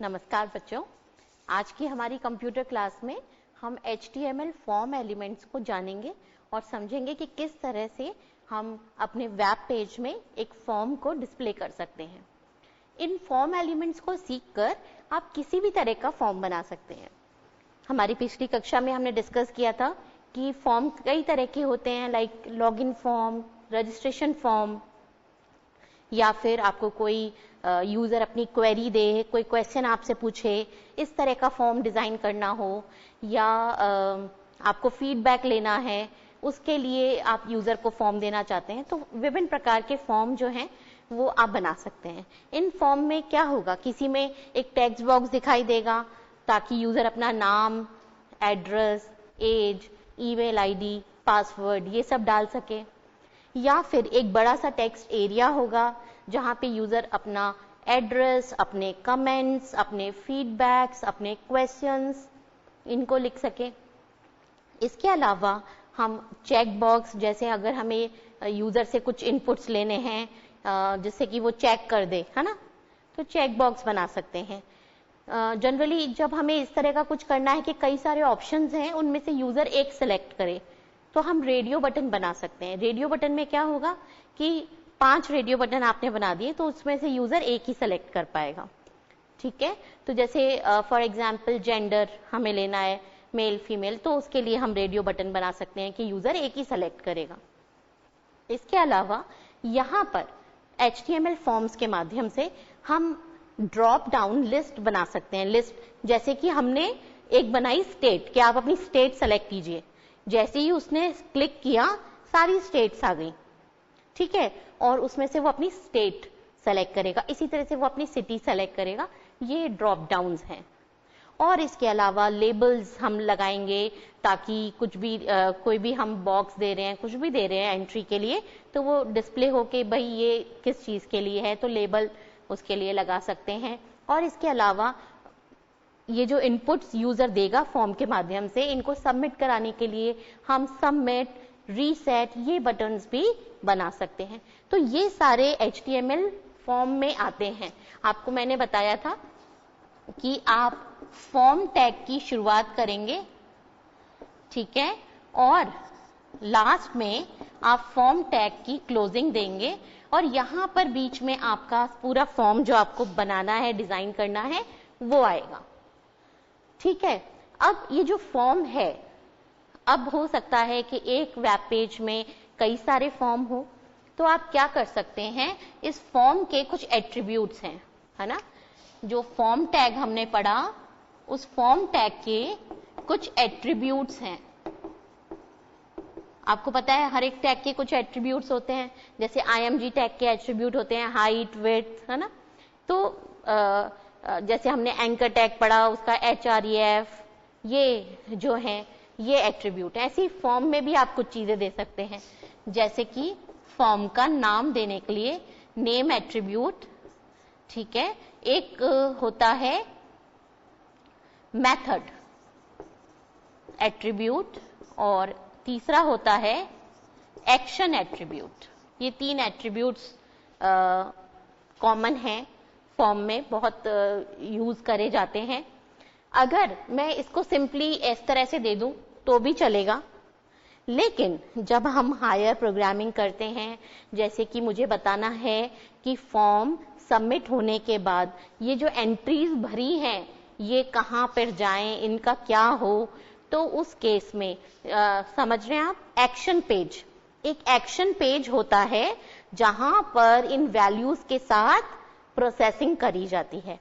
नमस्कार बच्चों, आज की हमारी कंप्यूटर क्लास में हम HTML फॉर्म एलिमेंट्स को जानेंगे और समझेंगे कि किस तरह से हम अपने वेब पेज में एक फॉर्म को डिस्प्ले कर सकते हैं। इन फॉर्म एलिमेंट्स को सीखकर आप किसी भी तरह का फॉर्म बना सकते हैं। हमारी पिछली कक्षा में हमने डिस्कस किया था कि फॉर्म कई तरह के होते हैं, like login form, registration form, या फिर आपको कोई यूजर अपनी क्वेरी दे, कोई क्वेश्चन आपसे पूछे, इस तरह का फॉर्म डिजाइन करना हो, या आपको फीडबैक लेना है, उसके लिए आप यूजर को फॉर्म देना चाहते हैं, तो विभिन्न प्रकार के फॉर्म जो हैं वो आप बना सकते हैं। इन फॉर्म में क्या होगा, किसी में एक टेक्स्ट बॉक्स दिखाई देगा ताकि यूजर अपना नाम, address, age, email ID, password ये सब डाल सके, या फिर एक बड़ा सा टेक्स्ट एरिया होगा जहां पे यूजर अपना एड्रेस, अपने कमेंट्स, अपने फीडबैक्स, अपने क्वेश्चंस इनको लिख सके। इसके अलावा हम चेक बॉक्स, जैसे अगर हमें यूजर से कुछ इनपुट्स लेने हैं जिससे कि वो चेक कर दे, है ना, तो चेक बॉक्स बना सकते हैं। जनरली जब हमें इस तरह का कुछ करना है कि कई सारे ऑप्शंस हैं, उनमें से यूजर एक सेलेक्ट करे, तो हम रेडियो बटन बना सकते हैं। रेडियो बटन में क्या होगा कि 5 रेडियो बटन आपने बना दिए तो उसमें से यूजर एक ही सेलेक्ट कर पाएगा। ठीक है, तो जैसे फॉर एग्जांपल जेंडर हमें लेना है, मेल फीमेल, तो उसके लिए हम रेडियो बटन बना सकते हैं कि यूजर एक ही सेलेक्ट करेगा। इसके अलावा यहाँ पर HTML फॉर्म्स के माध्यम से हम ड्रॉप डाउन लिस्ट बना सकते हैं। लिस्ट जैसे कि हमने एक बनाई स्टेट, कि आप अपनी स्टेट सेलेक्ट कीजिए, जैसे ही उसने क्लिक किया सारी स्टेट्स आ गई, ठीक है, और उसमें से वो अपनी स्टेट सेलेक्ट करेगा, इसी तरह से वो अपनी सिटी सेलेक्ट करेगा। ये ड्रॉप डाउन्स हैं। और इसके अलावा लेबल्स हम लगाएंगे ताकि कुछ भी कोई भी हम बॉक्स दे रहे हैं, कुछ भी दे रहे हैं एंट्री के लिए, तो वो डिस्प्ले होके भाई ये किस चीज के लिए है, तो लेबल उसके लिए लगा सकते हैं। और इसके अलावा ये जो इनपुट्स यूजर देगा फॉर्म के माध्यम से, इनको सबमिट कराने के लिए हम सबमिट, रीसेट ये बटन्स भी बना सकते हैं। तो ये सारे HTML फॉर्म में आते हैं। आपको मैंने बताया था कि आप फॉर्म टैग की शुरुआत करेंगे, ठीक है, और लास्ट में आप फॉर्म टैग की क्लोजिंग देंगे, और यहां पर बीच में आपका पूरा फॉर्म जो आपको बनाना है, डिजाइन करना है, वो आएगा। ठीक है, अब ये जो फॉर्म है, अब हो सकता है कि एक वेब पेज में कई सारे फॉर्म हो, तो आप क्या कर सकते हैं, इस फॉर्म के कुछ एट्रीब्यूट्स हैं, है ना, जो फॉर्म टैग हमने पढ़ा, उस फॉर्म टैग के कुछ एट्रीब्यूट्स हैं। आपको पता है हर एक टैग के कुछ एट्रीब्यूट्स होते हैं, जैसे IMG टैग के एट्रीब्यूट होते हैं हाइट, विड्थ, है ना, तो जैसे हमने एंकर टैग पढ़ा, उसका href, ये जो है ये एट्रीब्यूट है। ऐसी फॉर्म में भी आप कुछ चीजें दे सकते हैं, जैसे कि फॉर्म का नाम देने के लिए नेम एट्रीब्यूट, ठीक है, एक होता है मेथड एट्रीब्यूट, और तीसरा होता है एक्शन एट्रीब्यूट। ये 3 एट्रीब्यूट्स कॉमन हैं, फॉर्म में बहुत यूज करे जाते हैं। अगर मैं इसको सिंपली इस तरह से दे दूं तो भी चलेगा, लेकिन जब हम हायर प्रोग्रामिंग करते हैं, जैसे कि मुझे बताना है कि फॉर्म सबमिट होने के बाद ये जो एंट्रीज भरी हैं ये कहां पर जाएं, इनका क्या हो, तो उस केस में समझ रहे हैं आप, एक्शन पेज, एक एक्शन पेज होता है जहां पर इन वैल्यूज के साथ प्रोसेसिंग करी जाती है।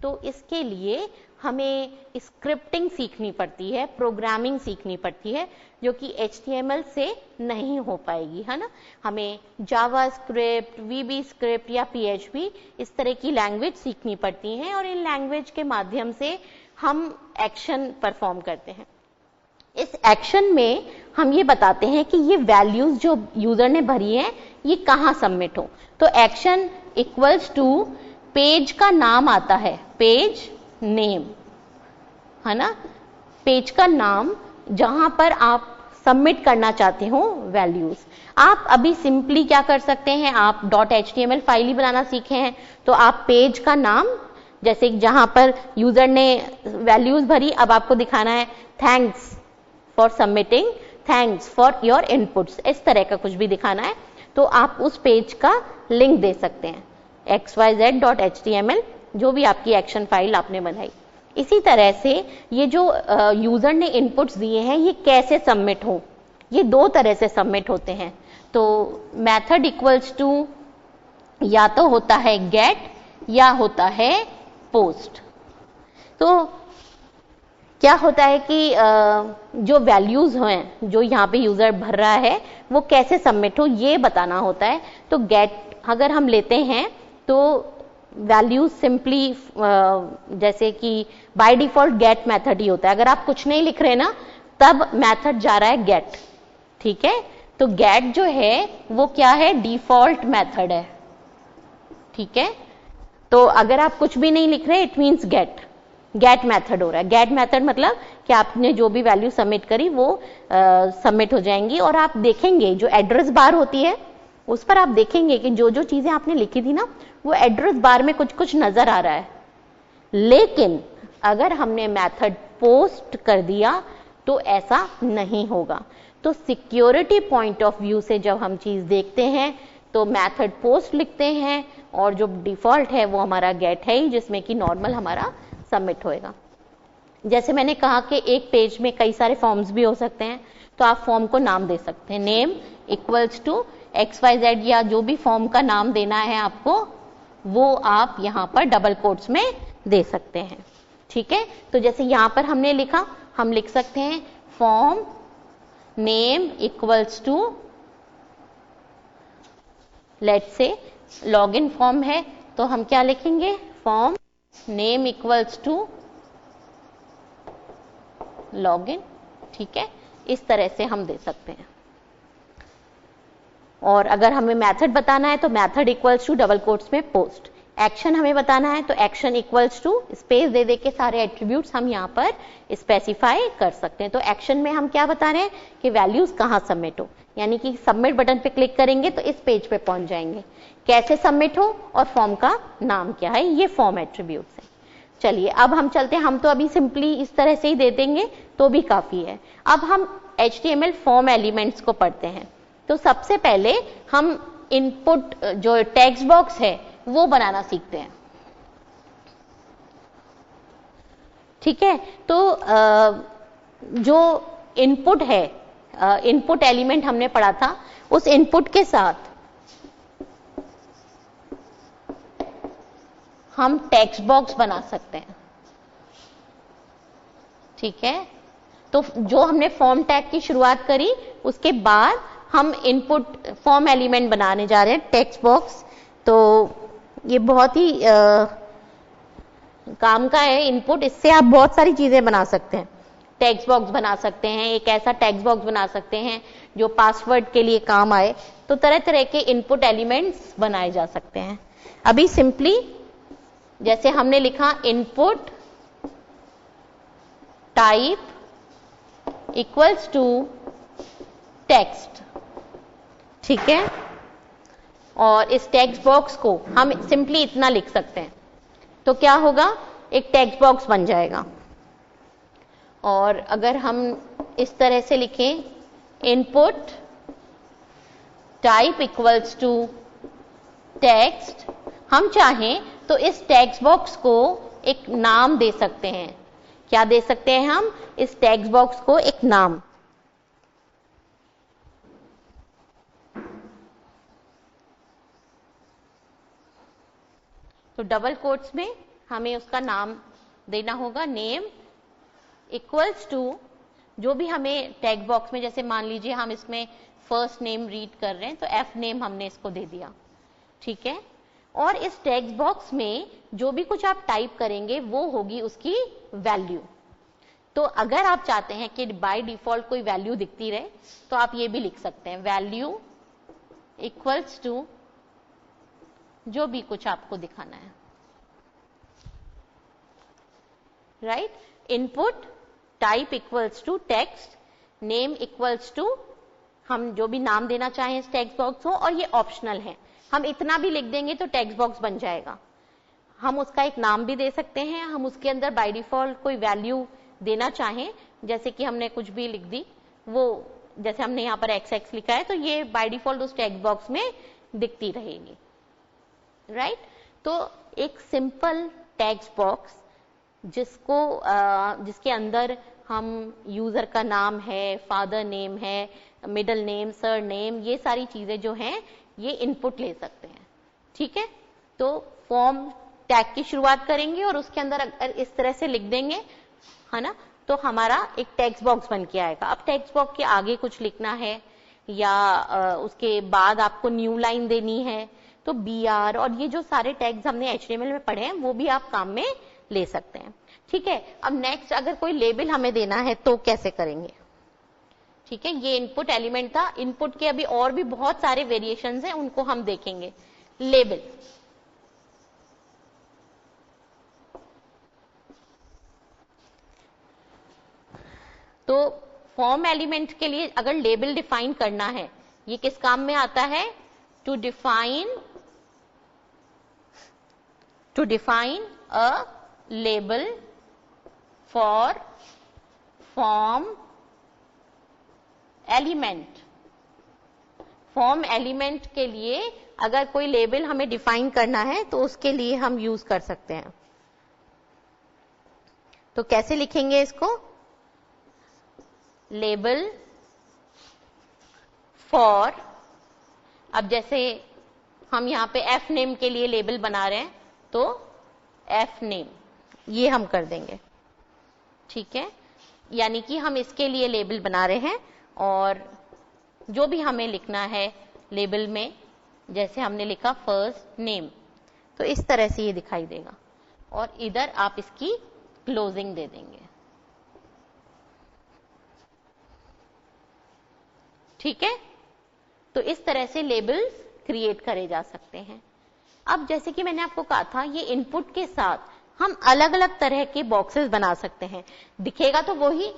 तो इसके लिए हमें स्क्रिप्टिंग सीखनी पड़ती है, प्रोग्रामिंग सीखनी पड़ती है, जो कि HTML से नहीं हो पाएगी, है ना। हमें जावा स्क्रिप्ट, VB स्क्रिप्ट या PHP इस तरह की लैंग्वेज सीखनी पड़ती हैं, और इन लैंग्वेज के माध्यम से हम एक्शन परफॉर्म करते हैं। इस एक्शन में हम ये बताते हैं कि ये वैल्यूज जो यूजर ने भरी हैं ये कहाँ सबमिट हो। तो एक्शन इक्वल्स टू पेज का नाम आता है, पेज नेम, है ना, पेज का नाम जहां पर आप सबमिट करना चाहते हो वैल्यूज। आप अभी सिंपली क्या कर सकते हैं, आप .html फाइल ही बनाना सीखे हैं, तो आप पेज का नाम जैसे जहां पर यूजर ने वैल्यूज भरी, अब आपको दिखाना है thanks for submitting, thanks for your inputs, इस तरह का कुछ भी दिखाना है तो आप उस पेज का लिंक दे सकते हैं xyz.html, जो भी आपकी एक्शन फाइल आपने बनाई। इसी तरह से ये जो यूजर ने इनपुट्स दिए हैं ये कैसे सबमिट हो, ये दो तरह से सबमिट होते हैं। तो मेथड इक्वल्स टू या तो होता है गेट या होता है पोस्ट। तो क्या होता है कि जो वैल्यूज हैं जो यहाँ पे यूजर भर रहा है वो कैसे सबमिट हो ये बताना होता है। तो गेट अगर हम लेते हैं तो वैल्यूज सिंपली जैसे कि बाय डिफॉल्ट गेट मेथड ही होता है, अगर आप कुछ नहीं लिख रहे ना तब मेथड जा रहा है गेट, ठीक है। तो गेट जो है वो क्या है, डिफॉल्ट मेथड है, ठीक है। तो अगर आप कुछ भी नहीं लिख रहे इट मींस गेट मेथड हो रहा है। गेट मेथड मतलब कि आपने जो भी वैल्यू सबमिट करी वो सबमिट हो जाएंगी, और आप देखेंगे जो एड्रेस बार होती है उस पर आप देखेंगे कि जो जो चीजें आपने लिखी थी ना वो एड्रेस बार में कुछ कुछ नजर आ रहा है। लेकिन अगर हमने मेथड पोस्ट कर दिया तो ऐसा नहीं होगा। तो सिक्योरिटी पॉइंट ऑफ व्यू से जब हम चीज देखते हैं तो मेथड पोस्ट लिखते हैं, और जो डिफॉल्ट है वो हमारा गेट है ही, जिसमें कि नॉर्मल हमारा सबमिट होएगा। जैसे मैंने कहा कि एक पेज में कई सारे फॉर्म्स भी हो सकते हैं, तो आप फॉर्म को नाम दे सकते हैं, नेम इक्वल्स टू XYZ, या जो भी फॉर्म का नाम देना है आपको वो आप यहां पर डबल कोट्स में दे सकते हैं, ठीक है। तो जैसे यहां पर हमने लिखा, हम लिख सकते हैं form name equals to, let's say login form है तो हम क्या लिखेंगे, form name equals to login, ठीक है। इस तरह से हम दे सकते हैं। और अगर हमें मेथड बताना है तो method equals to double quotes में पोस्ट। एक्शन हमें बताना है तो एक्शन इक्वल्स टू स्पेस दे दे के सारे एट्रीब्यूट्स हम यहाँ पर स्पेसिफाई कर सकते हैं। तो एक्शन में हम क्या बता रहे हैं कि वैल्यूज कहाँ सबमिट हो, यानी कि सबमिट बटन पे क्लिक करेंगे तो इस पेज पे पहुंच जाएंगे, कैसे सबमिट हो और फॉर्म का नाम क्या है, ये फॉर्म एट्रीब्यूट्स है। चलिए अब हम चलते हैं, हम तो अभी सिंपली इस तरह से ही दे देंगे तो भी काफी है। अब हम HTML फॉर्म एलिमेंट्स को पढ़ते हैं। तो सबसे पहले हम इनपुट जो टेक्स्ट बॉक्स है वो बनाना सीखते हैं, ठीक है। तो जो इनपुट है, इनपुट एलिमेंट हमने पढ़ा था, उस इनपुट के साथ हम टेक्स्ट बॉक्स बना सकते हैं, ठीक है। तो जो हमने फॉर्म टैग की शुरुआत करी उसके बाद हम इनपुट फॉर्म एलिमेंट बनाने जा रहे हैं, टेक्स्ट बॉक्स। तो ये बहुत ही काम का है इनपुट, इससे आप बहुत सारी चीजें बना सकते हैं। टेक्स्ट बॉक्स बना सकते हैं, एक ऐसा टेक्स्ट बॉक्स बना सकते हैं जो पासवर्ड के लिए काम आए। तो तरह तरह के इनपुट एलिमेंट्स बनाए जा सकते हैं। अभी सिंपली जैसे हमने लिखा input type equals to text, ठीक है। और इस टेक्स्ट बॉक्स को हम सिंपली इतना लिख सकते हैं तो क्या होगा, एक टेक्स्ट बॉक्स बन जाएगा। और अगर हम इस तरह से लिखें input type equals to text, हम चाहें तो इस टेक्स्ट बॉक्स को एक नाम दे सकते हैं। क्या दे सकते हैं हम इस टेक्स्ट बॉक्स को एक नाम, तो डबल कोट्स में हमें उसका नाम देना होगा, नेम इक्वल्स टू जो भी हमें टेक्स्ट बॉक्स में, जैसे मान लीजिए हम इसमें फर्स्ट नेम रीड कर रहे हैं तो F नेम हमने इसको दे दिया, ठीक है। और इस टेक्स्ट बॉक्स में जो भी कुछ आप टाइप करेंगे वो होगी उसकी वैल्यू। तो अगर आप चाहते हैं कि बाय डिफॉल्ट कोई वैल्यू दिखती रहे तो आप ये भी लिख सकते हैं, वैल्यू इक्वल्स टू जो भी कुछ आपको दिखाना है, right. Input type equals to text, name equals to हम जो भी नाम देना चाहें इस टेक्स्ट बॉक्स को, और ये ऑप्शनल है, हम इतना भी लिख देंगे तो टेक्स्ट बॉक्स बन जाएगा। हम उसका एक नाम भी दे सकते हैं, हम उसके अंदर बाय डिफॉल्ट कोई वैल्यू देना चाहें, जैसे कि हमने कुछ भी लिख दी, वो जैसे हमने यहाँ पर XX लिखा है तो ये बाय डिफॉल्ट उस टेक्स्ट बॉक्स में दिखती रहेगी, राइट। तो एक सिंपल टेक्स्ट बॉक्स जिसके अंदर हम यूजर का नाम है, फादर नेम है, मिडिल नेम, सर नेम, ये सारी चीजें जो हैं ये इनपुट ले सकते हैं, ठीक है। तो फॉर्म टैग की शुरुआत करेंगे और उसके अंदर अगर इस तरह से लिख देंगे, है ना, तो हमारा एक टेक्स्ट बॉक्स बन के आएगा। अब टेक्स्ट बॉक्स के आगे कुछ लिखना है या उसके बाद आपको न्यू लाइन देनी है तो BR और ये जो सारे टैग्स हमने HTML में पढ़े हैं वो भी आप काम में ले सकते हैं, ठीक है। अब नेक्स्ट अगर कोई लेबल हमें देना है तो कैसे करेंगे, ठीक है। ये इनपुट एलिमेंट था, इनपुट के अभी और भी बहुत सारे वेरिएशंस हैं, उनको हम देखेंगे। लेबल, तो फॉर्म एलिमेंट के लिए अगर लेबल डिफाइन करना है, ये किस काम में आता है, to define a label for form element. Form element के लिए अगर कोई लेबल हमें डिफाइन करना है तो उसके लिए हम यूज कर सकते हैं। तो कैसे लिखेंगे इसको, लेबल फॉर, अब जैसे हम यहां पे F नेम के लिए लेबल बना रहे हैं तो F नेम ये हम कर देंगे, ठीक है। यानी कि हम इसके लिए लेबल बना रहे हैं और जो भी हमें लिखना है लेबल में, जैसे हमने लिखा फर्स्ट नेम, तो इस तरह से ये दिखाई देगा और इधर आप इसकी क्लोजिंग दे देंगे, ठीक है। तो इस तरह से लेबल्स क्रिएट करे जा सकते हैं। अब जैसे कि मैंने आपको कहा था, ये इनपुट के साथ हम अलग अलग तरह के बॉक्सेस बना सकते हैं। दिखेगा तो वही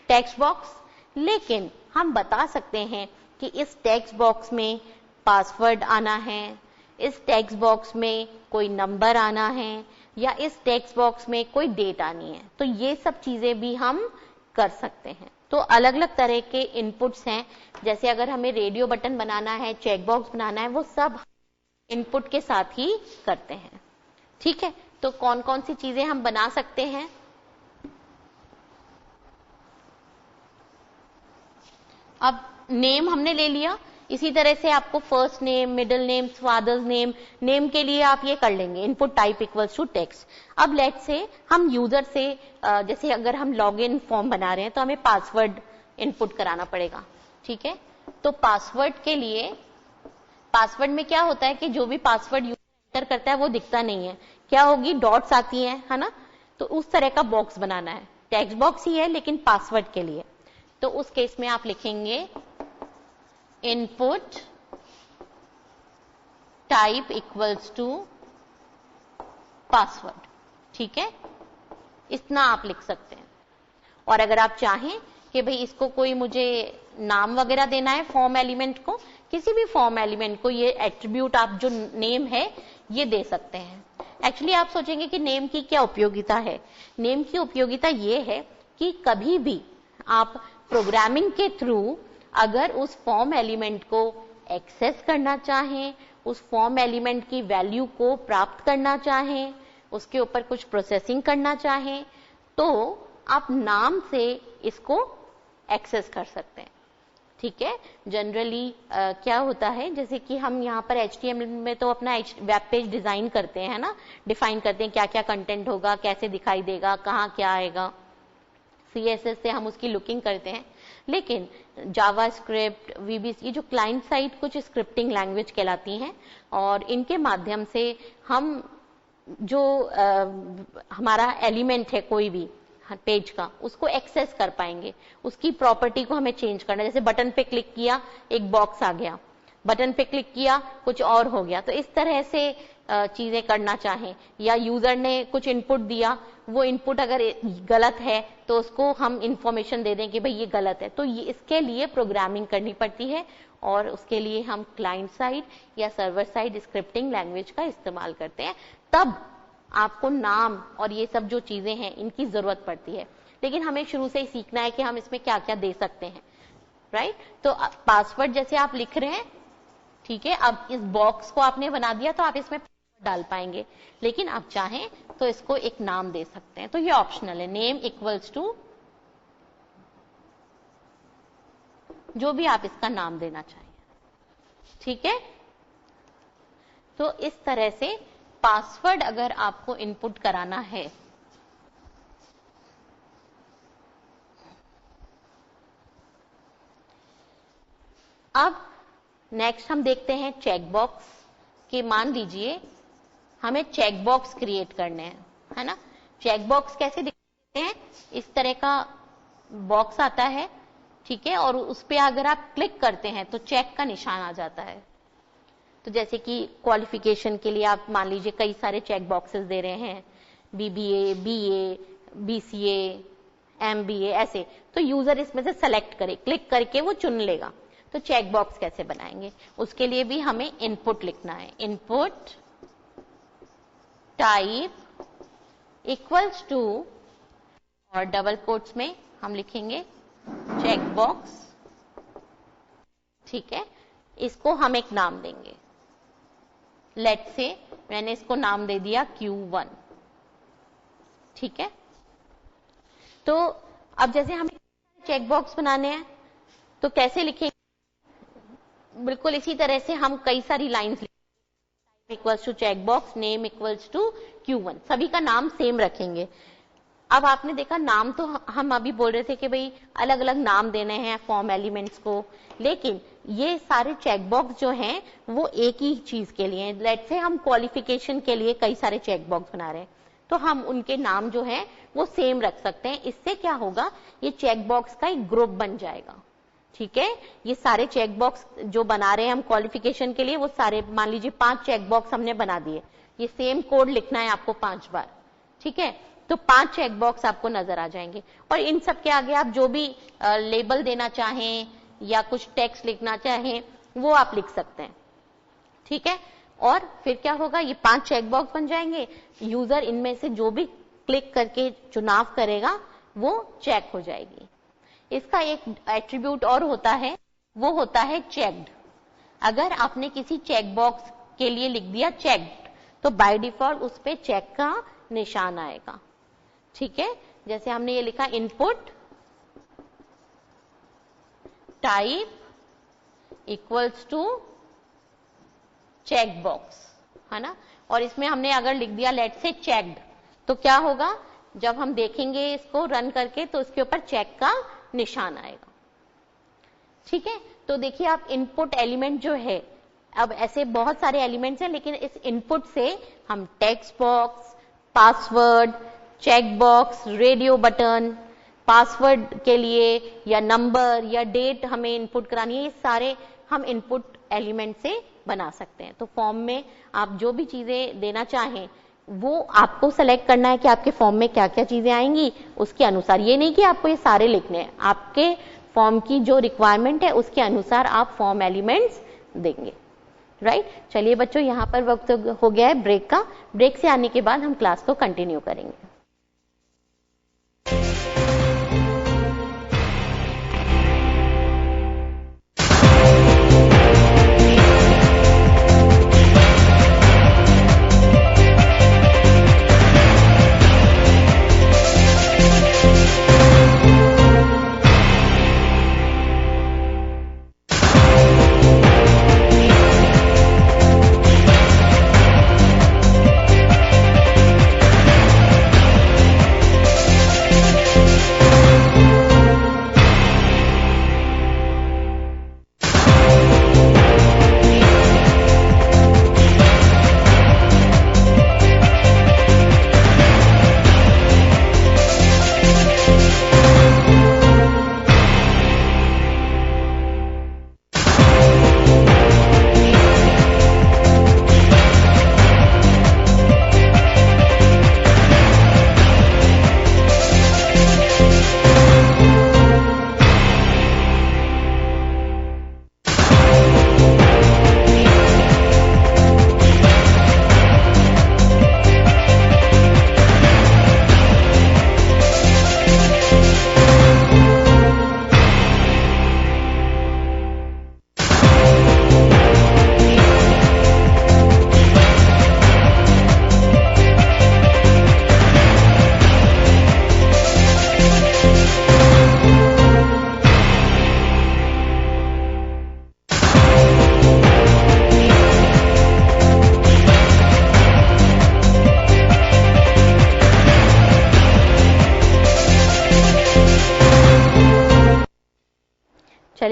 टेक्स्ट बॉक्स, लेकिन हम बता सकते हैं कि इस टेक्स्ट बॉक्स में पासवर्ड आना है, इस टेक्स्ट बॉक्स में कोई नंबर आना है या इस टेक्स्ट बॉक्स में कोई डेट आनी है। तो ये सब चीजें भी हम कर सकते हैं। तो अलग अलग तरह के इनपुट्स हैं, जैसे अगर हमें रेडियो बटन बनाना है, चेक बॉक्स बनाना है, वो सब इनपुट के साथ ही करते हैं, ठीक है। तो कौन कौन सी चीजें हम बना सकते हैं, अब नेम हमने ले लिया, इसी तरह से आपको first name, middle name, father's name, name के लिए आप ये कर लेंगे input type equals to text. अब लेट्स से हम यूजर से जैसे अगर हम लॉगिन फॉर्म बना रहे हैं तो हमें पासवर्ड इनपुट कराना पड़ेगा, ठीक है। तो पासवर्ड के लिए, पासवर्ड में क्या होता है कि जो भी पासवर्ड यूजर एंटर करता है वो दिखता नहीं है, क्या होगी, डॉट्स आती हैं, है ना। तो उस तरह का बॉक्स बनाना है, टेक्स्ट बॉक्स ही है लेकिन पासवर्ड के लिए। तो उस केस में आप लिखेंगे input type equals to password, ठीक है। इतना आप लिख सकते हैं। और अगर आप चाहें कि भाई इसको कोई मुझे नाम वगैरह देना है फॉर्म एलिमेंट को, किसी भी फॉर्म एलिमेंट को ये एट्रीब्यूट आप जो नेम है ये दे सकते हैं। एक्चुअली आप सोचेंगे कि नेम की क्या उपयोगिता है। नेम की उपयोगिता ये है कि कभी भी आप प्रोग्रामिंग के थ्रू अगर उस फॉर्म एलिमेंट को एक्सेस करना चाहें, उस फॉर्म एलिमेंट की वैल्यू को प्राप्त करना चाहें, उसके ऊपर कुछ प्रोसेसिंग करना चाहें, तो आप नाम से इसको एक्सेस कर सकते हैं, ठीक है। जनरली क्या होता है, जैसे कि हम यहाँ पर HTML में तो अपना वेब पेज डिजाइन करते हैं ना, डिफाइन करते हैं क्या क्या कंटेंट होगा, कैसे दिखाई देगा, कहाँ क्या आएगा, CSS से हम उसकी लुकिंग करते हैं। लेकिन जावास्क्रिप्ट, VBC, ये जो क्लाइंट साइड कुछ स्क्रिप्टिंग लैंग्वेज कहलाती हैं और इनके माध्यम से हम जो हमारा एलिमेंट है कोई भी पेज का, उसको एक्सेस कर पाएंगे। उसकी प्रॉपर्टी को हमें चेंज करना है, जैसे बटन पे क्लिक किया एक बॉक्स आ गया, बटन पे क्लिक किया कुछ और हो गया। तो इस तरह से चीजें करना चाहें, या यूजर ने कुछ इनपुट दिया, वो इनपुट अगर गलत है तो उसको हम इंफॉर्मेशन दे दें कि भाई ये गलत है, तो ये इसके लिए प्रोग्रामिंग करनी पड़ती है और उसके लिए हम क्लाइंट साइड या सर्वर साइड स्क्रिप्टिंग लैंग्वेज का इस्तेमाल करते हैं। तब आपको नाम और ये सब जो चीजें हैं इनकी जरूरत पड़ती है, लेकिन हमें शुरू से ही सीखना है कि हम इसमें क्या क्या दे सकते हैं, राइट। तो पासवर्ड जैसे आप लिख रहे हैं, ठीक है, अब इस बॉक्स को आपने बना दिया तो आप इसमें डाल पाएंगे, लेकिन आप चाहें तो इसको एक नाम दे सकते हैं, तो ये ऑप्शनल है। नेम इक्वल्स टू जो भी आप इसका नाम देना चाहिए, ठीक है। तो इस तरह से पासवर्ड अगर आपको इनपुट कराना है, अब नेक्स्ट हम देखते हैं चेक बॉक्स कि मान लीजिए हमें चेक बॉक्स क्रिएट करने हैं, है ना। चेक बॉक्स कैसे दिखते हैं, इस तरह का बॉक्स आता है, ठीक है, और उस पे अगर आप क्लिक करते हैं तो चेक का निशान आ जाता है। तो जैसे कि क्वालिफिकेशन के लिए आप मान लीजिए कई सारे चेक बॉक्सेस दे रहे हैं, बीबीए, बीए, बीसीए, एमबीए, ऐसे, तो यूजर इसमें से सेलेक्ट करे, क्लिक करके वो चुन लेगा। तो चेक बॉक्स कैसे बनाएंगे, उसके लिए भी हमें इनपुट लिखना है। इनपुट टाइप इक्वल्स टू, और डबल कोट्स में हम लिखेंगे चेक बॉक्स, ठीक है। इसको हम एक नाम देंगे, लेट से मैंने इसको नाम दे दिया Q1, ठीक है। तो अब जैसे हमें चेक बॉक्स बनाने हैं तो कैसे लिखेंगे, बिल्कुल इसी तरह से हम कई सारी लाइंस लिखेंगे। Equals to check box, name equals to Q1, सभी का नाम सेम रखेंगे। अब आपने देखा नाम तो हम अभी बोल रहे थे कि भाई अलग अलग नाम देने हैं फॉर्म एलिमेंट्स को, लेकिन ये सारे चेक बॉक्स जो हैं वो एक ही चीज के लिए हैं। लेट से हम क्वालिफिकेशन के लिए कई सारे चेक बॉक्स बना रहे हैं, तो हम उनके नाम जो है वो सेम रख सकते हैं। इससे क्या होगा, ये चेक बॉक्स का एक ग्रुप बन जाएगा, ठीक है। ये सारे चेक बॉक्स जो बना रहे हैं हम क्वालिफिकेशन के लिए, वो सारे मान लीजिए 5 चेक बॉक्स हमने बना दिए, ये सेम कोड लिखना है आपको 5 बार, ठीक है। तो 5 चेक बॉक्स आपको नजर आ जाएंगे, और इन सब के आगे आप जो भी लेबल देना चाहें या कुछ टेक्स्ट लिखना चाहें वो आप लिख सकते हैं, ठीक है। और फिर क्या होगा, ये 5 चेक बॉक्स बन जाएंगे, यूजर इनमें से जो भी क्लिक करके चुनाव करेगा वो चेक हो जाएगी। इसका एक एट्रीब्यूट और होता है, वो होता है चेक्ड। अगर आपने किसी चेक बॉक्स के लिए लिख दिया चेक्ड, तो बाय डिफॉल्ट उस पे चेक का निशान आएगा, ठीक है। जैसे हमने ये लिखा input type equals to check box, है ना, और इसमें हमने अगर लिख दिया लेट से चेक्ड, तो क्या होगा, जब हम देखेंगे इसको रन करके तो उसके ऊपर चेक का निशान आएगा, ठीक है। तो देखिए आप इनपुट एलिमेंट जो है, अब ऐसे बहुत सारे एलिमेंट्स हैं, लेकिन इस इनपुट से हम text box, password, check box, radio button, password के लिए या नंबर या डेट हमें इनपुट करानी है, ये सारे हम इनपुट एलिमेंट से बना सकते हैं। तो फॉर्म में आप जो भी चीजें देना चाहें वो आपको सेलेक्ट करना है कि आपके फॉर्म में क्या क्या चीजें आएंगी, उसके अनुसार। ये नहीं कि आपको ये सारे लिखने हैं, आपके फॉर्म की जो रिक्वायरमेंट है उसके अनुसार आप फॉर्म एलिमेंट्स देंगे, राइट। चलिए बच्चों, यहाँ पर वक्त हो गया है ब्रेक का। ब्रेक से आने के बाद हम क्लास को कंटिन्यू करेंगे।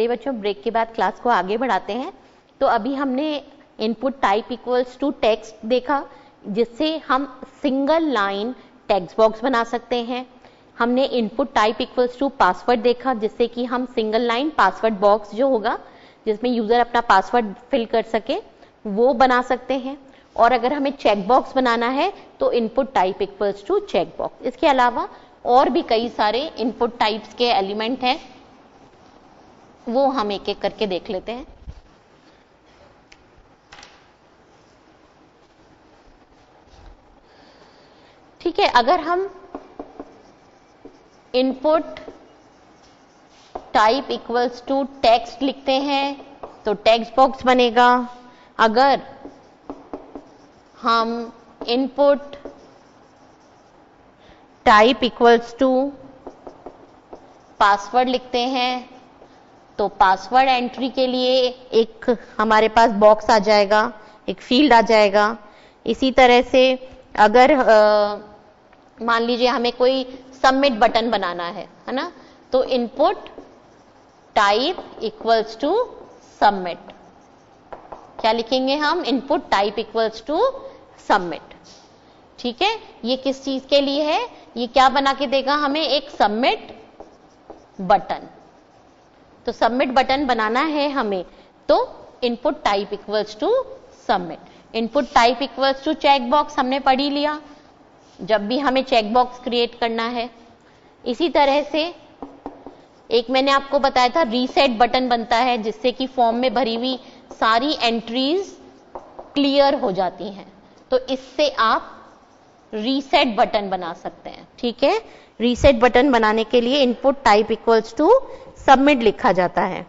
चलिए बच्चों, ब्रेक के बाद क्लास को आगे बढ़ाते हैं। तो अभी हमने input type equals to text देखा, जिससे हम सिंगल लाइन टेक्स्ट बॉक्स बना सकते हैं। हमने input type equals to password देखा, जिससे कि हम सिंगल लाइन पासवर्ड बॉक्स जो होगा जिसमें यूजर अपना पासवर्ड फिल कर सके वो बना सकते हैं। और अगर हमें चेक बॉक्स बनाना है तो input type equals to check box. इसके अलावा और भी कई सारे इनपुट टाइप्स के एलिमेंट हैं, वो हम एक एक करके देख लेते हैं। ठीक है, अगर हम input type equals to text लिखते हैं तो टेक्स्ट बॉक्स बनेगा। अगर हम input type equals to password लिखते हैं तो पासवर्ड एंट्री के लिए एक हमारे पास बॉक्स आ जाएगा, एक फील्ड आ जाएगा। इसी तरह से अगर मान लीजिए हमें कोई सबमिट बटन बनाना है ना, तो input type equals to submit. क्या लिखेंगे हम? Input type equals to submit. ठीक है, ये किस चीज के लिए है? ये क्या बना के देगा हमें? एक सबमिट बटन। तो सबमिट बटन बनाना है हमें, तो input type equals to submit. Input type equals to check box हमने पढ़ ही लिया, जब भी हमें चेक बॉक्स क्रिएट करना है। इसी तरह से एक मैंने आपको बताया था रीसेट बटन बनता है, जिससे कि फॉर्म में भरी हुई सारी एंट्रीज क्लियर हो जाती हैं। तो इससे आप रीसेट बटन बना सकते हैं। ठीक है, रीसेट बटन बनाने के लिए input type equals to submit लिखा जाता है।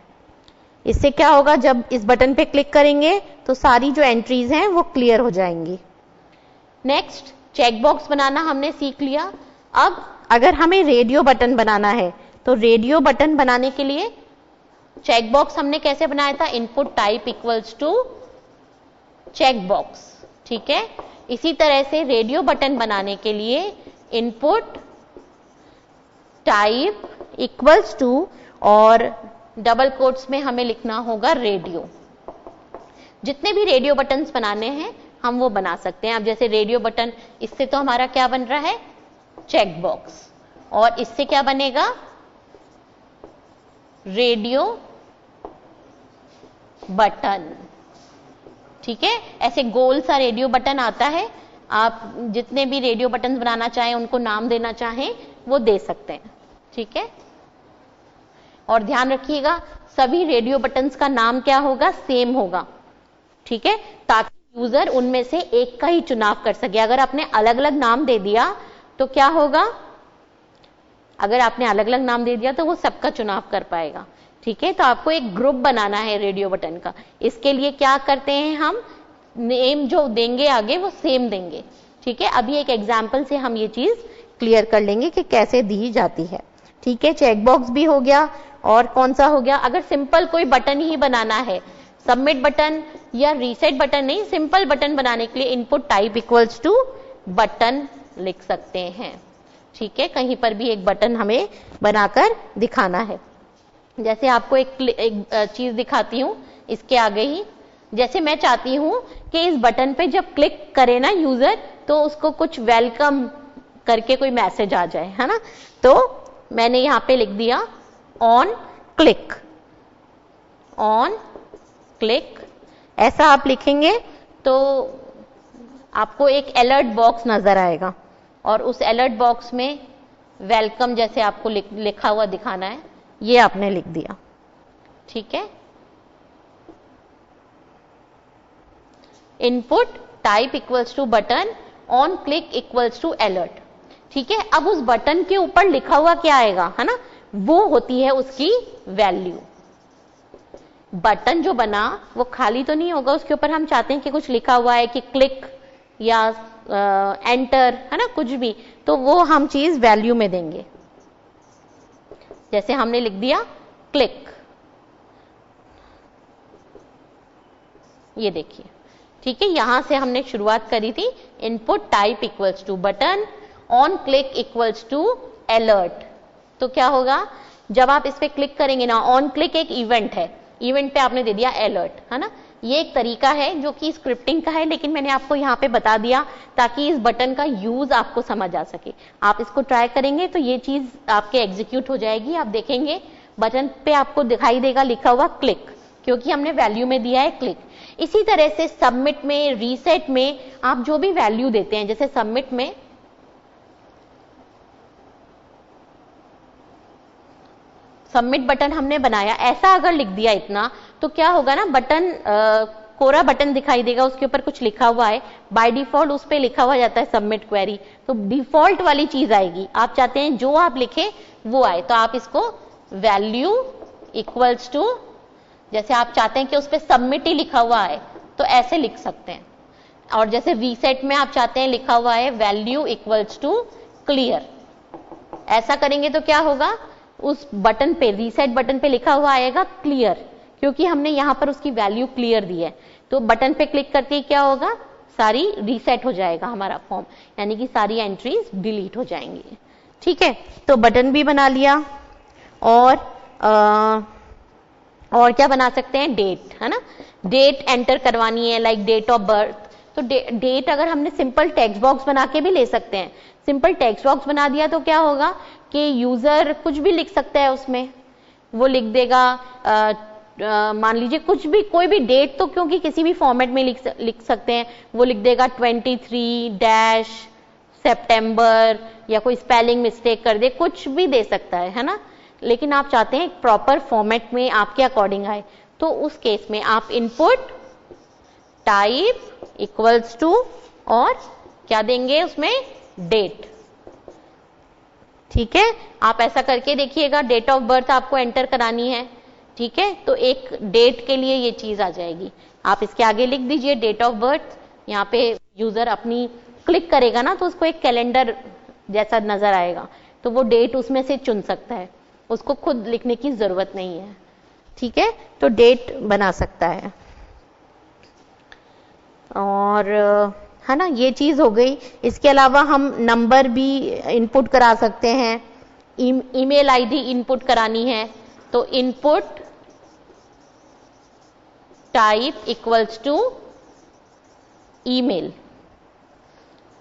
इससे क्या होगा, जब इस बटन पे क्लिक करेंगे तो सारी जो एंट्रीज हैं वो क्लियर हो जाएंगी। नेक्स्ट, चेक बॉक्स बनाना हमने सीख लिया। अब अगर हमें रेडियो बटन बनाना है तो रेडियो बटन बनाने के लिए चेक बॉक्स हमने कैसे बनाया था? Input type equals to check box. ठीक है, इसी तरह से रेडियो बटन बनाने के लिए इनपुट टाइप इक्वल्स टू और डबल कोट्स में हमें लिखना होगा रेडियो। जितने भी रेडियो बटन्स बनाने हैं हम वो बना सकते हैं। अब जैसे रेडियो बटन, इससे तो हमारा क्या बन रहा है? Check box. और इससे क्या बनेगा? Radio button. ठीक है, ऐसे गोल सा रेडियो बटन आता है। आप जितने भी रेडियो बटन बनाना चाहें, उनको नाम देना चाहें, वो दे सकते हैं। ठीक है, और ध्यान रखिएगा सभी रेडियो बटन्स का नाम क्या होगा? सेम होगा। ठीक है, ताकि यूजर उनमें से एक का ही चुनाव कर सके। अगर आपने अलग अलग नाम दे दिया तो क्या होगा? अगर आपने अलग अलग नाम दे दिया तो वो सबका चुनाव कर पाएगा। ठीक है, तो आपको एक ग्रुप बनाना है रेडियो बटन का। इसके लिए क्या करते हैं हम? नेम जो देंगे आगे वो सेम देंगे। ठीक है, अभी एक एग्जाम्पल से हम ये चीज क्लियर कर लेंगे कि कैसे दी जाती है। ठीक है, चेक बॉक्स भी हो गया। और कौन सा हो गया? अगर सिंपल कोई बटन ही बनाना है, सबमिट बटन या रीसेट बटन नहीं, सिंपल बटन बनाने के लिए input type equals to button लिख सकते हैं। ठीक है, कहीं पर भी एक बटन हमें बनाकर दिखाना है। जैसे आपको एक चीज दिखाती हूं इसके आगे ही। जैसे मैं चाहती हूं कि इस बटन पे जब क्लिक करे ना यूजर, तो उसको कुछ वेलकम करके कोई मैसेज आ जाए, है ना। तो मैंने यहां पे लिख दिया ऑन क्लिक। ऑन क्लिक ऐसा आप लिखेंगे तो आपको एक अलर्ट बॉक्स नजर आएगा, और उस अलर्ट बॉक्स में वेलकम जैसे आपको लिखा हुआ दिखाना है, ये आपने लिख दिया। ठीक है, input type equals to button, on click equals to alert. ठीक है, अब उस बटन के ऊपर लिखा हुआ क्या आएगा, है ना, वो होती है उसकी वैल्यू। बटन जो बना वो खाली तो नहीं होगा, उसके ऊपर हम चाहते हैं कि कुछ लिखा हुआ है कि क्लिक या एंटर, है ना, कुछ भी, तो वो हम चीज वैल्यू में देंगे। जैसे हमने लिख दिया क्लिक, ये देखिए। ठीक है, यहां से हमने शुरुआत करी थी input type equals to button, on click equals to alert. तो क्या होगा जब आप इस पे क्लिक करेंगे ना, ऑन क्लिक एक इवेंट है, इवेंट पे आपने दे दिया अलर्ट, है ना। ये एक तरीका है जो कि स्क्रिप्टिंग का है, लेकिन मैंने आपको यहाँ पे बता दिया ताकि इस बटन का यूज आपको समझ आ सके। आप इसको ट्राई करेंगे तो ये चीज आपके एग्जीक्यूट हो जाएगी। आप देखेंगे बटन पे आपको दिखाई देगा लिखा हुआ क्लिक, क्योंकि हमने वैल्यू में दिया है क्लिक। इसी तरह से सबमिट में, रीसेट में आप जो भी वैल्यू देते हैं, जैसे सबमिट में सबमिट बटन हमने बनाया, ऐसा अगर लिख दिया इतना, तो क्या होगा ना, बटन कोरा बटन दिखाई देगा, उसके ऊपर कुछ लिखा हुआ है, बाय डिफॉल्ट उस पे लिखा हुआ जाता है सबमिट क्वेरी, तो डिफॉल्ट वाली चीज आएगी। आप चाहते हैं जो आप लिखे वो आए, तो आप इसको वैल्यू इक्वल्स टू, जैसे आप चाहते हैं कि उस पे सबमिट ही लिखा हुआ है तो ऐसे लिख सकते हैं। और जैसे रीसेट में आप चाहते हैं लिखा हुआ है वैल्यू इक्वल्स टू क्लियर, ऐसा करेंगे तो क्या होगा, उस बटन पे, रीसेट बटन पे लिखा हुआ आएगा क्लियर, क्योंकि हमने यहां पर उसकी वैल्यू क्लियर दी है। तो बटन पे क्लिक करके ही क्या होगा, सारी रीसेट हो जाएगा हमारा फॉर्म, यानी कि सारी एंट्रीज डिलीट हो जाएंगी। ठीक है, तो बटन भी बना लिया। और क्या बना सकते हैं, डेट, है ना। डेट एंटर करवानी है, लाइक डेट ऑफ बर्थ। तो डेट अगर हमने सिंपल टेक्स्ट बॉक्स बना के भी ले सकते हैं। सिंपल टेक्स्ट बॉक्स बना दिया तो क्या होगा कि यूजर कुछ भी लिख सकता है उसमें, वो लिख देगा, मान लीजिए कुछ भी, कोई भी डेट तो क्योंकि किसी भी फॉर्मेट में लिख सकते हैं, वो लिख देगा 23 सितंबर, या कोई स्पेलिंग मिस्टेक कर दे, कुछ भी दे सकता है ना। लेकिन आप चाहते हैं प्रॉपर फॉर्मेट में आपके अकॉर्डिंग आए, तो उस केस में आप इनपुट टाइप इक्वल्स टू और क्या देंगे उसमें, डेट। ठीक है, आप ऐसा करके देखिएगा, डेट ऑफ बर्थ आपको एंटर करानी है, ठीक है, तो एक डेट के लिए ये चीज आ जाएगी। आप इसके आगे लिख दीजिए डेट ऑफ बर्थ। यहाँ पे यूजर अपनी क्लिक करेगा ना तो उसको एक कैलेंडर जैसा नजर आएगा, तो वो डेट उसमें से चुन सकता है, उसको खुद लिखने की जरूरत नहीं है। ठीक है, तो डेट बना सकता है। और है ना, ये चीज हो गई। इसके अलावा हम नंबर भी इनपुट करा सकते हैं, ईमेल आईडी इनपुट करानी है, तो input type equals to email.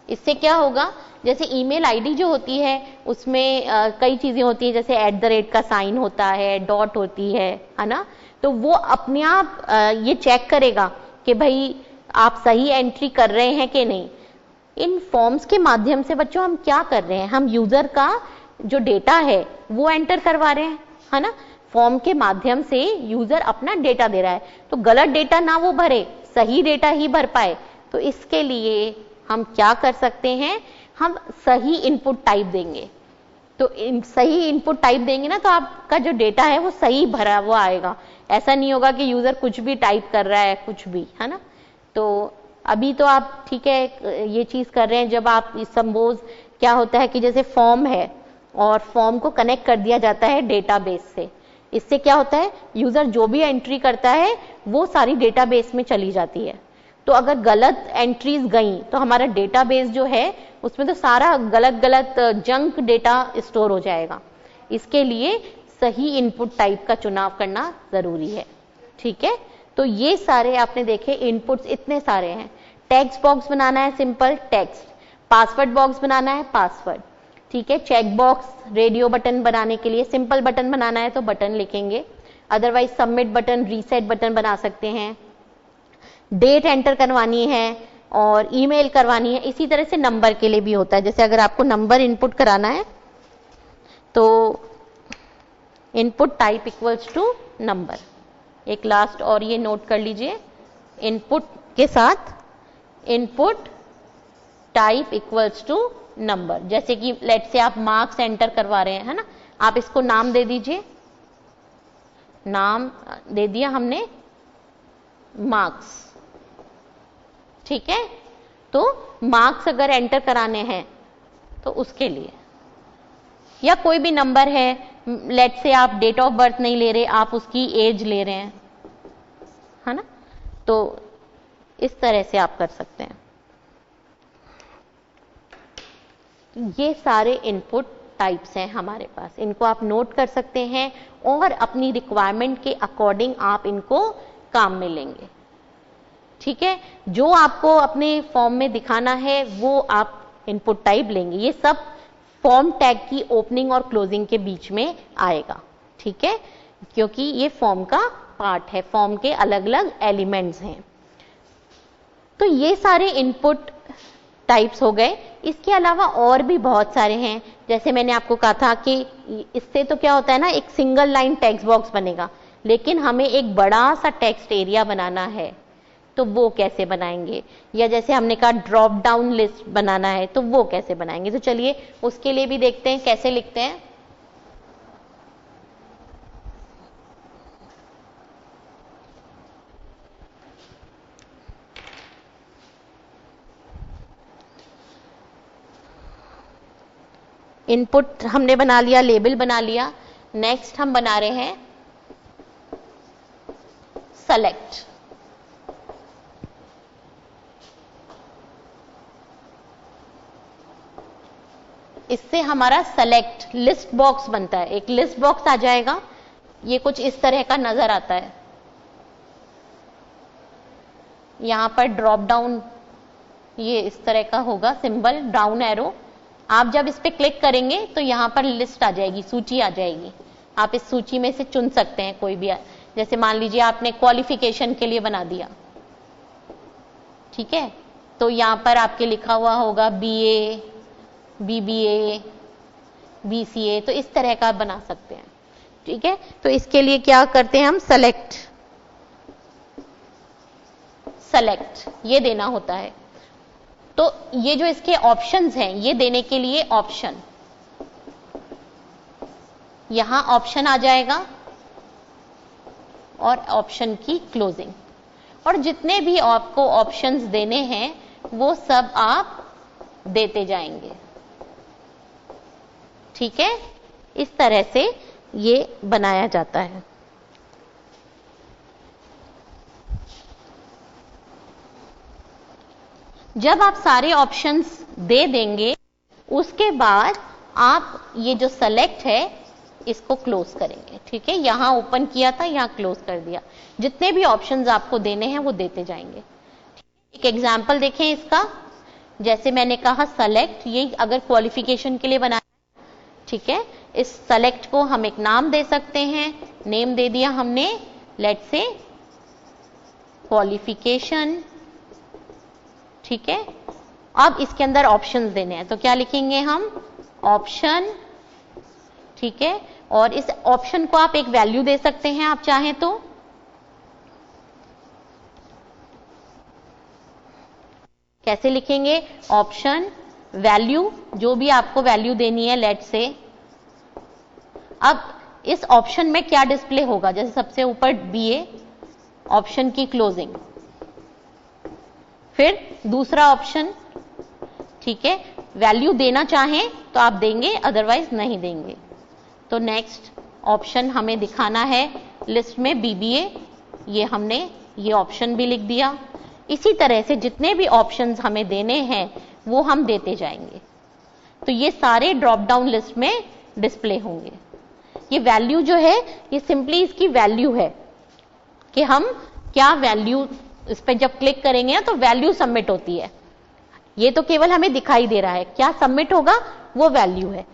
इससे क्या होगा, जैसे ईमेल आईडी जो होती है उसमें कई चीजें होती है, जैसे @ का साइन होता है, डॉट होती है ना, तो वो अपने आप ये चेक करेगा कि भाई आप सही एंट्री कर रहे हैं कि नहीं। इन फॉर्म्स के माध्यम से बच्चों हम क्या कर रहे हैं, हम यूजर का जो डेटा है वो एंटर करवा रहे हैं, है ना। फॉर्म के माध्यम से यूजर अपना डेटा दे रहा है, तो गलत डेटा ना वो भरे, सही डेटा ही भर पाए। तो इसके लिए हम क्या कर सकते हैं, हम सही इनपुट टाइप देंगे। तो सही इनपुट टाइप देंगे ना, तो आपका जो डेटा है वो सही भरा हुआ आएगा। ऐसा नहीं होगा कि यूजर कुछ भी टाइप कर रहा है, कुछ भी, है ना। तो अभी तो आप ठीक है ये चीज कर रहे हैं, जब आप सपोज क्या होता है कि जैसे फॉर्म है और फॉर्म को कनेक्ट कर दिया जाता है डेटाबेस से, इससे क्या होता है, यूजर जो भी एंट्री करता है वो सारी डेटाबेस में चली जाती है। तो अगर गलत एंट्रीज गई तो हमारा डेटाबेस जो है उसमें तो सारा गलत गलत जंक डेटा स्टोर हो जाएगा। इसके लिए सही इनपुट टाइप का चुनाव करना जरूरी है। ठीक है, तो ये सारे आपने देखे इनपुट्स, इतने सारे हैं। टेक्स्ट बॉक्स बनाना है, सिंपल टेक्स्ट। पासवर्ड बॉक्स बनाना है, पासवर्ड। ठीक है, चेक बॉक्स, रेडियो बटन बनाने के लिए सिंपल बटन बनाना है तो बटन लिखेंगे, otherwise submit button, reset button बना सकते हैं। डेट एंटर करवानी है और ईमेल करवानी है। इसी तरह से नंबर के लिए भी होता है, जैसे अगर आपको नंबर इनपुट कराना है तो input type equals to number. एक लास्ट और ये नोट कर लीजिए, इनपुट के साथ input type equals to number. जैसे कि लेट से आप मार्क्स एंटर करवा रहे हैं, है ना, आप इसको नाम दे दीजिए, नाम दे दिया हमने मार्क्स। ठीक है, तो मार्क्स अगर एंटर कराने हैं तो उसके लिए, या कोई भी नंबर है, लेट से आप डेट ऑफ बर्थ नहीं ले रहे, आप उसकी एज ले रहे हैं, है ना, तो इस तरह से आप कर सकते हैं। ये सारे इनपुट टाइप्स हैं हमारे पास, इनको आप नोट कर सकते हैं और अपनी रिक्वायरमेंट के अकॉर्डिंग आप इनको काम में लेंगे। ठीक है, जो आपको अपने फॉर्म में दिखाना है वो आप इनपुट टाइप लेंगे। ये सब फॉर्म टैग की ओपनिंग और क्लोजिंग के बीच में आएगा। ठीक है, क्योंकि ये फॉर्म का पार्ट है, फॉर्म के अलग अलग एलिमेंट्स हैं। तो ये सारे इनपुट टाइप्स हो गए। इसके अलावा और भी बहुत सारे हैं, जैसे मैंने आपको कहा था कि इससे तो क्या होता है ना, एक सिंगल लाइन टेक्स्ट बॉक्स बनेगा, लेकिन हमें एक बड़ा सा टेक्स्ट एरिया बनाना है, तो वो कैसे बनाएंगे? या जैसे हमने कहा ड्रॉप डाउन लिस्ट बनाना है, तो वो कैसे बनाएंगे? तो चलिए उसके लिए भी देखते हैं कैसे लिखते हैं। इनपुट हमने बना लिया, लेबल बना लिया। नेक्स्ट हम बना रहे हैं सेलेक्ट। इससे हमारा सेलेक्ट लिस्ट बॉक्स बनता है, एक लिस्ट बॉक्स आ जाएगा। ये कुछ इस तरह का नजर आता है। यहां पर ड्रॉप डाउन ये इस तरह का होगा सिंबल, डाउन एरो। आप जब इस पे क्लिक करेंगे तो यहां पर लिस्ट आ जाएगी, सूची आ जाएगी। आप इस सूची में से चुन सकते हैं कोई भी, जैसे मान लीजिए आपने क्वालिफिकेशन के लिए बना दिया, ठीक है, तो यहां पर आपके लिखा हुआ होगा बीए, बीबीए, बीसीए, तो इस तरह का बना सकते हैं। ठीक है, तो इसके लिए क्या करते हैं हम, सेलेक्ट, सेलेक्ट ये देना होता है। तो ये जो इसके ऑप्शंस हैं, ये देने के लिए ऑप्शन, यहां ऑप्शन आ जाएगा और ऑप्शन की क्लोजिंग, और जितने भी आपको ऑप्शंस देने हैं वो सब आप देते जाएंगे। ठीक है, इस तरह से ये बनाया जाता है। जब आप सारे ऑप्शंस दे देंगे, उसके बाद आप ये जो सेलेक्ट है इसको क्लोज करेंगे। ठीक है, यहां ओपन किया था, यहां क्लोज कर दिया। जितने भी ऑप्शंस आपको देने हैं वो देते जाएंगे। एक एग्जांपल देखें इसका, जैसे मैंने कहा सेलेक्ट, ये अगर क्वालिफिकेशन के लिए बनाया, ठीक है, इस सेलेक्ट को हम एक नाम दे सकते हैं। नेम दे दिया हमने, लेट्स से क्वालिफिकेशन। ठीक है, अब इसके अंदर ऑप्शंस देने हैं, तो क्या लिखेंगे हम, ऑप्शन। ठीक है, और इस ऑप्शन को आप एक वैल्यू दे सकते हैं आप चाहें तो। कैसे लिखेंगे, ऑप्शन वैल्यू, जो भी आपको वैल्यू देनी है, लेट से। अब इस ऑप्शन में क्या डिस्प्ले होगा, जैसे सबसे ऊपर बीए, ऑप्शन की क्लोजिंग, फिर दूसरा ऑप्शन। ठीक है, वैल्यू देना चाहें तो आप देंगे, अदरवाइज नहीं देंगे। तो नेक्स्ट ऑप्शन हमें दिखाना है लिस्ट में बीबीए, ये हमने ये ऑप्शन भी लिख दिया। इसी तरह से जितने भी ऑप्शंस हमें देने हैं वो हम देते जाएंगे, तो ये सारे ड्रॉप डाउन लिस्ट में डिस्प्ले होंगे। ये वैल्यू जो है, ये सिंपली इसकी वैल्यू है कि हम क्या वैल्यू, इस पे जब क्लिक करेंगे ना तो वैल्यू सबमिट होती है। ये तो केवल हमें दिखाई दे रहा है, क्या सबमिट होगा वो वैल्यू है।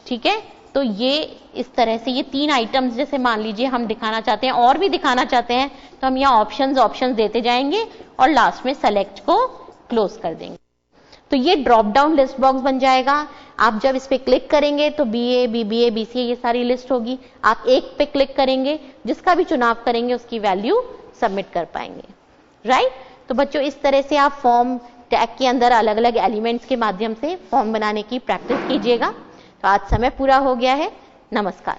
ठीक है, तो ये इस तरह से ये तीन आइटम्स, जैसे मान लीजिए हम दिखाना चाहते हैं और भी दिखाना चाहते हैं, तो हम यहाँ ऑप्शंस देते जाएंगे और लास्ट में सेलेक्ट को क्लोज कर देंगे। तो ये ड्रॉप डाउन लिस्ट बॉक्स बन जाएगा। आप जब इस पे क्लिक करेंगे तो बीए, बीबीए, बीसीए ये सारी लिस्ट होगी। आप एक पे क्लिक करेंगे, जिसका भी चुनाव करेंगे उसकी वैल्यू सबमिट कर पाएंगे। राइट, तो बच्चों इस तरह से आप फॉर्म टैग के अंदर अलग अलग एलिमेंट्स के माध्यम से फॉर्म बनाने की प्रैक्टिस कीजिएगा। तो आज समय पूरा हो गया है। नमस्कार।